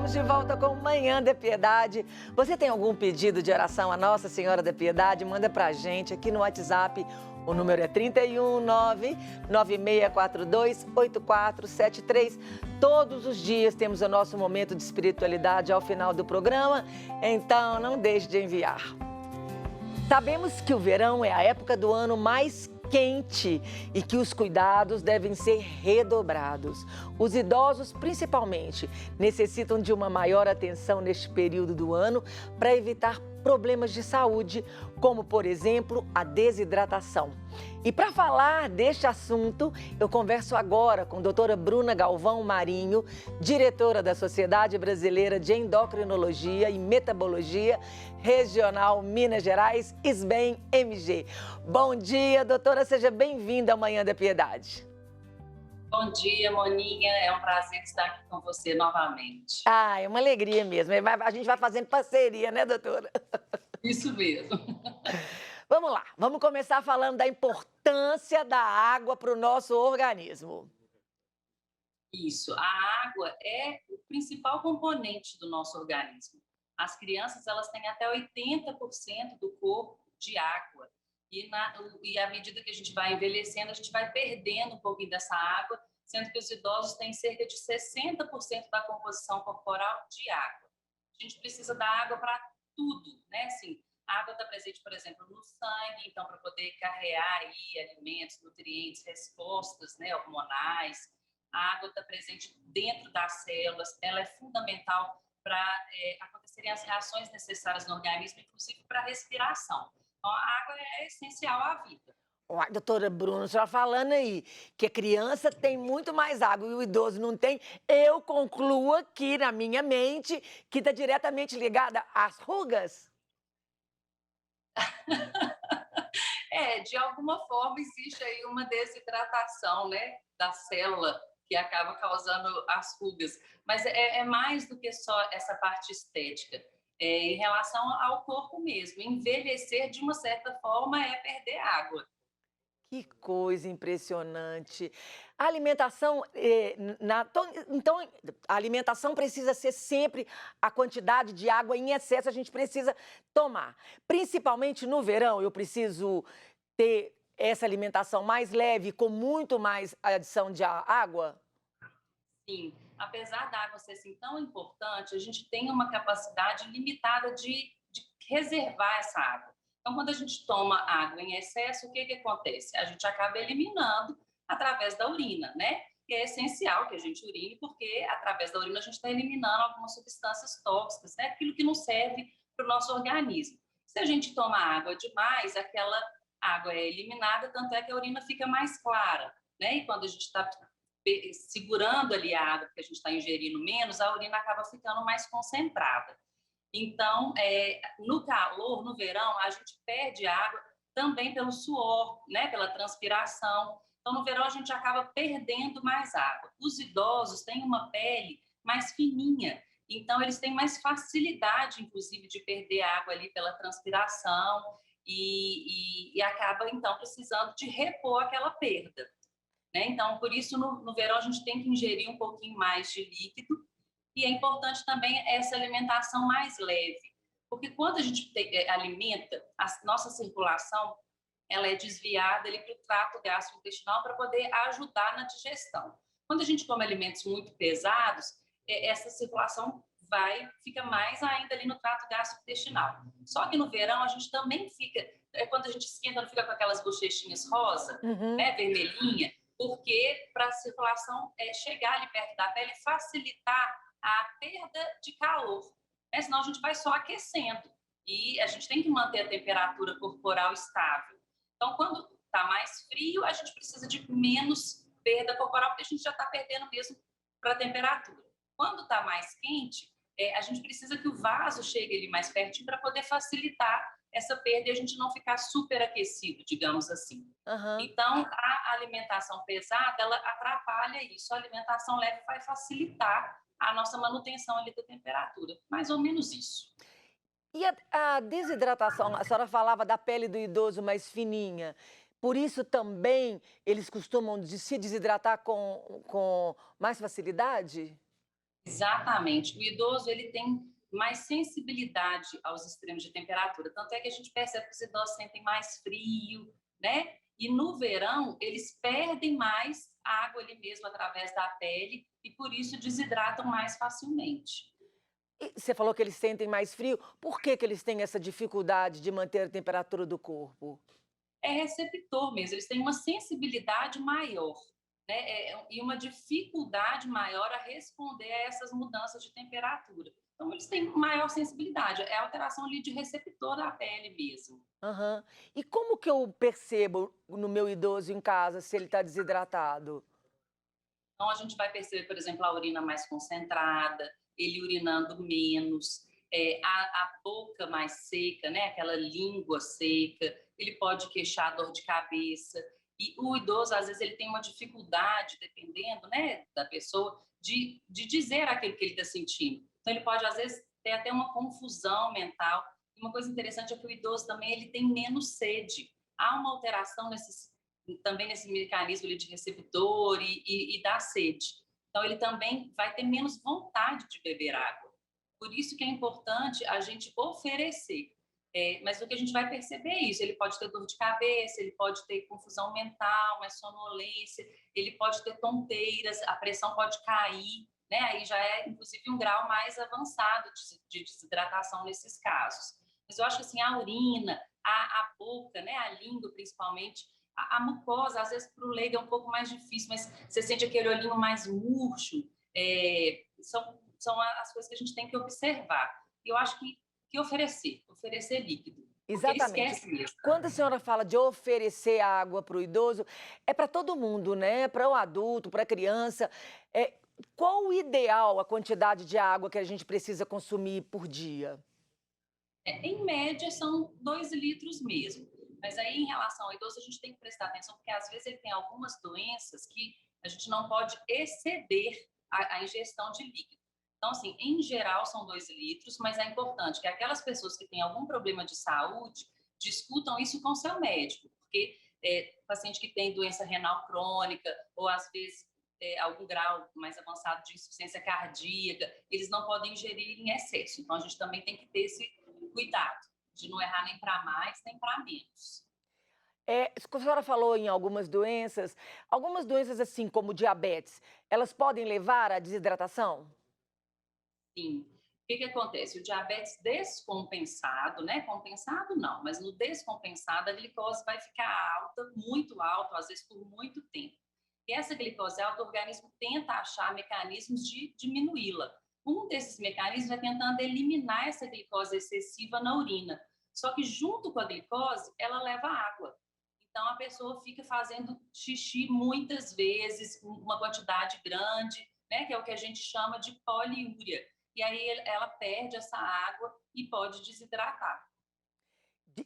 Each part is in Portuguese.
Estamos de volta com Manhã da Piedade. Você tem algum pedido de oração à Nossa Senhora da Piedade? Manda pra gente aqui no WhatsApp. O número é 319-9642-8473. Todos os dias temos o nosso momento de espiritualidade ao final do programa, então não deixe de enviar. Sabemos que o verão é a época do ano mais quente e que os cuidados devem ser redobrados. Os idosos, principalmente, necessitam de uma maior atenção neste período do ano para evitar problemas de saúde, como, por exemplo, a desidratação. E para falar deste assunto, eu converso agora com a doutora Bruna Galvão Marinho, diretora da Sociedade Brasileira de Endocrinologia e Metabologia Regional Minas Gerais, SBEM-MG. Bom dia, doutora, seja bem-vinda ao Manhã da Piedade. Bom dia, Moninha. É um prazer estar aqui com você novamente. Ah, é uma alegria mesmo. A gente vai fazendo parceria, né, doutora? Isso mesmo. Vamos lá, vamos começar falando da importância da água para o nosso organismo. Isso. A água é o principal componente do nosso organismo. As crianças, elas têm até 80% do corpo de água. E à medida que a gente vai envelhecendo, a gente vai perdendo um pouquinho dessa água, sendo que os idosos têm cerca de 60% da composição corporal de água. A gente precisa da água para tudo, né? Assim, a água está presente, por exemplo, no sangue, então, para poder carregar aí alimentos, nutrientes, respostas, né, hormonais. A água está presente dentro das células, ela é fundamental para acontecerem as reações necessárias no organismo, inclusive para a respiração. Então, a água é essencial à vida. Uai, doutora Bruna, a senhora falando aí que a criança tem muito mais água e o idoso não tem, eu concluo aqui na minha mente que está diretamente ligada às rugas. De alguma forma existe aí uma desidratação, né, da célula que acaba causando as rugas. Mas é mais do que só essa parte estética. Em relação ao corpo mesmo. Envelhecer, de uma certa forma, é perder água. Que coisa impressionante. A alimentação, então, a alimentação precisa ser sempre a quantidade de água em excesso, a gente precisa tomar. Principalmente no verão, eu preciso ter essa alimentação mais leve, com muito mais adição de água? Sim, apesar da água ser assim tão importante, a gente tem uma capacidade limitada de reservar essa água. Então, quando a gente toma água em excesso, o que acontece? A gente acaba eliminando através da urina, né? E é essencial que a gente urine, porque através da urina a gente está eliminando algumas substâncias tóxicas, né? Aquilo que não serve para o nosso organismo. Se a gente toma água demais, aquela água é eliminada, tanto é que a urina fica mais clara, né? E quando a gente está segurando ali a água que a gente está ingerindo menos, a urina acaba ficando mais concentrada. Então, no calor, no verão, a gente perde água também pelo suor, né, pela transpiração. Então, no verão, a gente acaba perdendo mais água. Os idosos têm uma pele mais fininha, então eles têm mais facilidade, inclusive, de perder água ali pela transpiração e acaba, então, precisando de repor aquela perda. Né? Então, por isso, no verão, a gente tem que ingerir um pouquinho mais de líquido. E é importante também essa alimentação mais leve. Porque quando a gente alimenta, a nossa circulação ela é desviada para o trato gastrointestinal para poder ajudar na digestão. Quando a gente come alimentos muito pesados, essa circulação fica mais ainda ali no trato gastrointestinal. Só que no verão, a gente também fica... quando a gente esquenta, não fica com aquelas bochechinhas rosa, né, vermelhinha, porque para a circulação chegar ali perto da pele, facilitar a perda de calor, né? Senão a gente vai só aquecendo e a gente tem que manter a temperatura corporal estável. Então, quando está mais frio, a gente precisa de menos perda corporal, porque a gente já está perdendo mesmo para a temperatura. Quando está mais quente, a gente precisa que o vaso chegue ali mais pertinho para poder facilitar essa perda e a gente não ficar superaquecido, digamos assim. Então, a alimentação pesada, ela atrapalha isso. A alimentação leve vai facilitar a nossa manutenção ali da temperatura. Mais ou menos isso. E a desidratação, a senhora falava da pele do idoso mais fininha. Por isso também eles costumam se desidratar com mais facilidade? Exatamente. O idoso ele tem mais sensibilidade aos extremos de temperatura, tanto é que a gente percebe que os idosos sentem mais frio, né? E no verão eles perdem mais água ali mesmo através da pele e por isso desidratam mais facilmente. E você falou que eles sentem mais frio, por que que eles têm essa dificuldade de manter a temperatura do corpo? É receptor mesmo, eles têm uma sensibilidade maior, né? E uma dificuldade maior a responder a essas mudanças de temperatura. Então, eles têm maior sensibilidade, é alteração ali de receptor da pele mesmo. Aham. E como que eu percebo no meu idoso em casa se ele está desidratado? Então, a gente vai perceber, por exemplo, a urina mais concentrada, ele urinando menos, a boca mais seca, né? Aquela língua seca, ele pode queixar dor de cabeça. E o idoso, às vezes, ele tem uma dificuldade, dependendo, né, da pessoa, de dizer aquilo que ele está sentindo. Então, ele pode, às vezes, ter até uma confusão mental. E uma coisa interessante é que o idoso também ele tem menos sede. Há uma alteração também nesse mecanismo ali de receptor e da sede. Então, ele também vai ter menos vontade de beber água. Por isso que é importante a gente oferecer. Mas o que a gente vai perceber é isso, ele pode ter dor de cabeça, ele pode ter confusão mental, mais sonolência, ele pode ter tonteiras, a pressão pode cair, né? Aí já é, inclusive, um grau mais avançado de desidratação nesses casos. Mas eu acho que assim, a urina, a boca, né? A língua, principalmente, a mucosa, às vezes, para o leigo é um pouco mais difícil, mas você sente aquele olhinho mais murcho, são as coisas que a gente tem que observar. Eu acho que oferecer líquido, porque ele Exatamente. esquece mesmo. Quando a senhora fala de oferecer água para o idoso, é para todo mundo, né? Para o adulto, para a criança. É, qual o ideal, a quantidade de água que a gente precisa consumir por dia? Em média, são 2 litros mesmo. Mas aí, em relação ao idoso, a gente tem que prestar atenção, porque às vezes ele tem algumas doenças que a gente não pode exceder a ingestão de líquido. Então, assim, em geral, são 2 litros, mas é importante que aquelas pessoas que têm algum problema de saúde discutam isso com seu médico, porque paciente que tem doença renal crônica, ou às vezes algum grau mais avançado de insuficiência cardíaca, eles não podem ingerir em excesso. Então, a gente também tem que ter esse cuidado de não errar nem para mais nem para menos. A senhora falou em algumas doenças assim como diabetes, elas podem levar à desidratação? Sim. O que acontece? O diabetes descompensado, né? Compensado não, mas no descompensado a glicose vai ficar alta, muito alta, às vezes por muito tempo. E essa glicose alta, o organismo tenta achar mecanismos de diminuí-la. Um desses mecanismos é tentando eliminar essa glicose excessiva na urina. Só que junto com a glicose, ela leva água. Então a pessoa fica fazendo xixi muitas vezes, uma quantidade grande, né? Que é o que a gente chama de poliúria. E aí ela perde essa água e pode desidratar.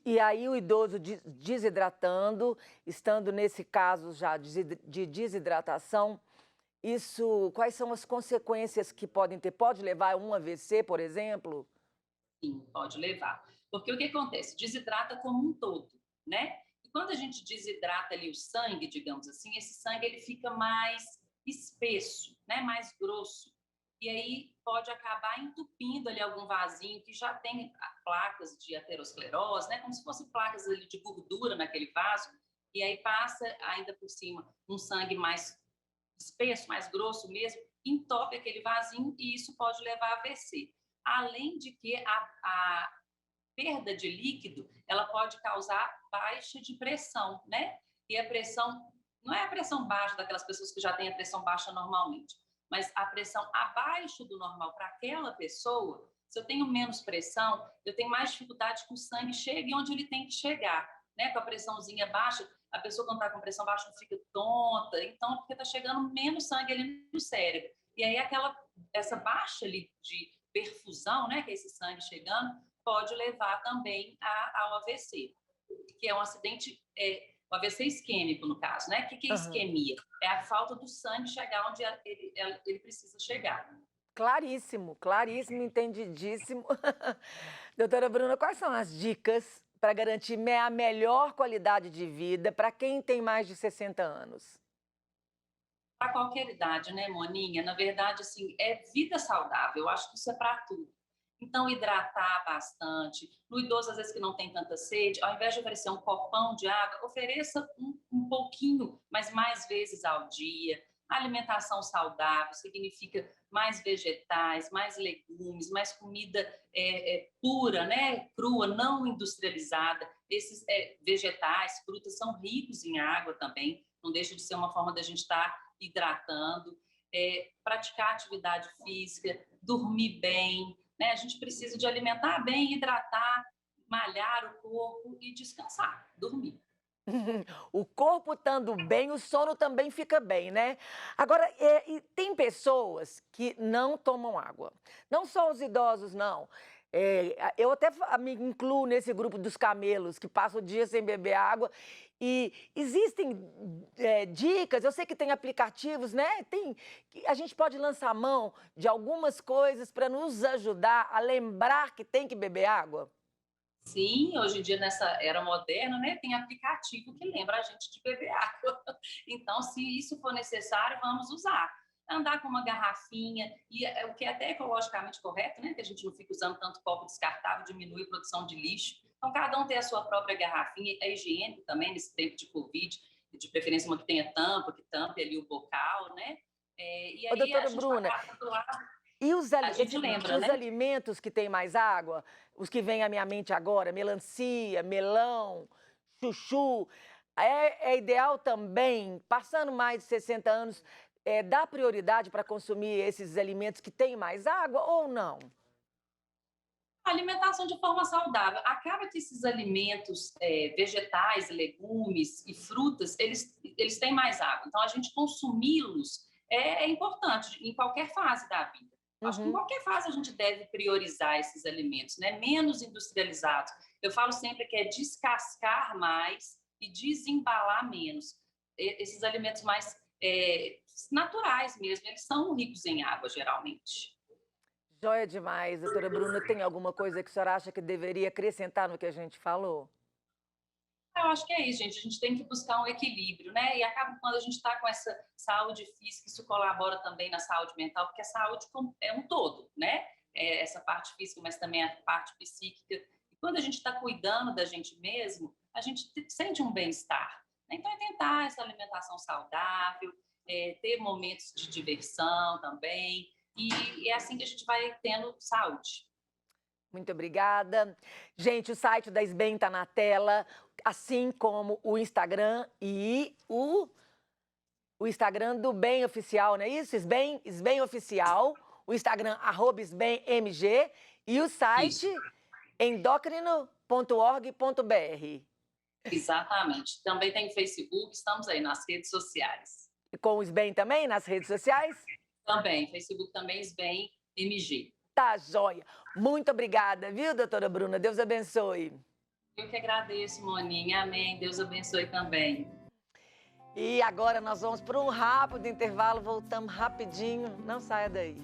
E aí o idoso desidratando, estando nesse caso já de desidratação, isso, quais são as consequências que podem ter? Pode levar a um AVC, por exemplo? Sim, pode levar. Porque o que acontece? Desidrata como um todo, né? E quando a gente desidrata ali o sangue, digamos assim, esse sangue ele fica mais espesso, né? Mais grosso. E aí pode acabar entupindo ali algum vasinho que já tem placas de aterosclerose, né? Como se fossem placas ali de gordura naquele vaso. E aí passa ainda por cima um sangue mais espesso, mais grosso mesmo, entope aquele vasinho e isso pode levar a AVC. Além de que a perda de líquido, ela pode causar baixa de pressão, né? E a pressão, não é a pressão baixa daquelas pessoas que já têm a pressão baixa normalmente, mas a pressão abaixo do normal para aquela pessoa, se eu tenho menos pressão, eu tenho mais dificuldade que o sangue chegue onde ele tem que chegar, né? Com a pressãozinha baixa, a pessoa quando está com pressão baixa fica tonta, então porque está chegando menos sangue ali no cérebro. E aí essa baixa ali de perfusão, né, que é esse sangue chegando, pode levar também ao AVC, que é um acidente, o AVC isquêmico, no caso, né? O que é Aham. isquemia? É a falta do sangue chegar onde ele precisa chegar. Claríssimo, claríssimo, entendidíssimo. Doutora Bruna, quais são as dicas para garantir a melhor qualidade de vida para quem tem mais de 60 anos? Para qualquer idade, né, Moninha? Na verdade, assim, é vida saudável. Eu acho que isso é para tudo. Então, hidratar bastante. No idoso, às vezes, que não tem tanta sede, ao invés de oferecer um copão de água, ofereça um pouquinho, mas mais vezes ao dia. Alimentação saudável significa mais vegetais, mais legumes, mais comida pura, né? Crua, não industrializada. Esses vegetais, frutas são ricos em água também. Não deixa de ser uma forma da gente estar hidratando. Praticar atividade física, dormir bem, né? A gente precisa de alimentar bem, hidratar, malhar o corpo e descansar, dormir. O corpo estando bem, o sono também fica bem, né? Agora, e tem pessoas que não tomam água. Não só os idosos, não. Eu até me incluo nesse grupo dos camelos, que passam o dia sem beber água. E existem dicas, eu sei que tem aplicativos, né? A gente pode lançar mão de algumas coisas para nos ajudar a lembrar que tem que beber água? Sim, hoje em dia, nessa era moderna, né, tem aplicativo que lembra a gente de beber água. Então, se isso for necessário, vamos usar. Andar com uma garrafinha, e o que é até ecologicamente correto, né, que a gente não fica usando tanto copo descartável, diminui a produção de lixo. Então, cada um tem a sua própria garrafinha, é higiênico também nesse tempo de Covid, de preferência uma que tenha tampa, que tampe ali o bocal, né? E Ô, aí a doutora gente com a Bruna, garrafa do lado, e os, a gente lembra, os né? alimentos que têm mais água, os que vêm à minha mente agora, melancia, melão, chuchu, é ideal também, passando mais de 60 anos, dar prioridade para consumir esses alimentos que têm mais água ou não? Alimentação de forma saudável. Acaba que esses alimentos vegetais, legumes e frutas, eles têm mais água. Então, a gente consumi-los é importante em qualquer fase da vida. Acho que em Uhum. qualquer fase a gente deve priorizar esses alimentos, né? Menos industrializados. Eu falo sempre que é descascar mais e desembalar menos. Esses alimentos mais naturais mesmo, eles são ricos em água, geralmente. Joia demais, doutora Bruna. Tem alguma coisa que a senhora acha que deveria acrescentar no que a gente falou? Eu acho que é isso, gente. A gente tem que buscar um equilíbrio, né? E acaba quando a gente está com essa saúde física, isso colabora também na saúde mental, porque a saúde é um todo, né? Essa parte física, mas também a parte psíquica. E quando a gente está cuidando da gente mesmo, a gente sente um bem-estar. Né? Então, é tentar essa alimentação saudável, ter momentos de diversão também. E é assim que a gente vai tendo saúde. Muito obrigada. Gente, o site da SBEM está na tela, assim como o Instagram e o Instagram do Bem Oficial, não é isso? SBEM Oficial, o Instagram, @SBEMMG e o site Isso. endocrino.org.br. Exatamente. Também tem Facebook, estamos aí nas redes sociais. E com o SBEM também nas redes sociais? Também, Facebook também, SBEM MG. Tá, joia. Muito obrigada, viu, doutora Bruna? Deus abençoe. Eu que agradeço, Moninha. Amém. Deus abençoe também. E agora nós vamos para um rápido intervalo, voltamos rapidinho. Não saia daí.